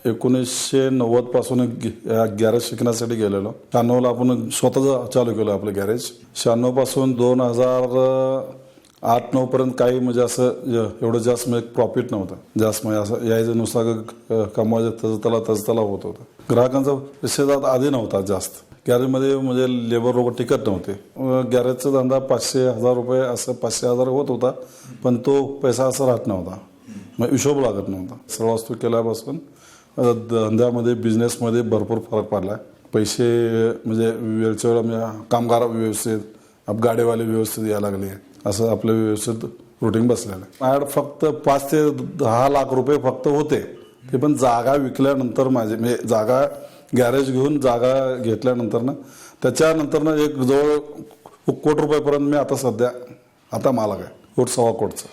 1990 पासून गॅरेज शिकण्यासाठी गेलेलो. 96ला आपण स्वतःचं चालू केलं आपलं गॅरेज. 96 पासून 2008-9 पर्यंत काही म्हणजे असं एवढं जास्त म्हणजे प्रॉफिट नव्हतं. जास्त म्हणजे असं यायचं नुसतं कमवायचं तसं त्याला होत होतं. ग्राहकांचा विषय आधी नव्हता जास्त. गॅरेजमध्ये म्हणजे लेबर लोक टिकत नव्हते. गॅरेजचा धंदा 500-1000 रुपये असं 500-1000 होत होता, पण तो पैसा असा राहत नव्हता. मग हिशोब लागत नव्हता. सर्व वस्तू केल्यापासून धंद्यामध्ये बिझनेसमध्ये भरपूर फरक पडला. पैसे म्हणजे वेळच्या वेळेला म्हणजे कामगार व्यवस्थित, गाडेवाले व्यवस्थित यायला लागले. असं आपलं व्यवस्थित रुटीन बसलेलं आहे. माझ्याकडे फक्त 5 ते 10 लाख रुपये फक्त होते. ते पण जागा विकल्यानंतर माझे म्हणजे जागा गॅरेज घेऊन जागा घेतल्यानंतर ना त्याच्यानंतर एक जवळ 1 कोटी रुपयापर्यंत मी आता सध्या मालक आहे. 1.25 कोटीचा.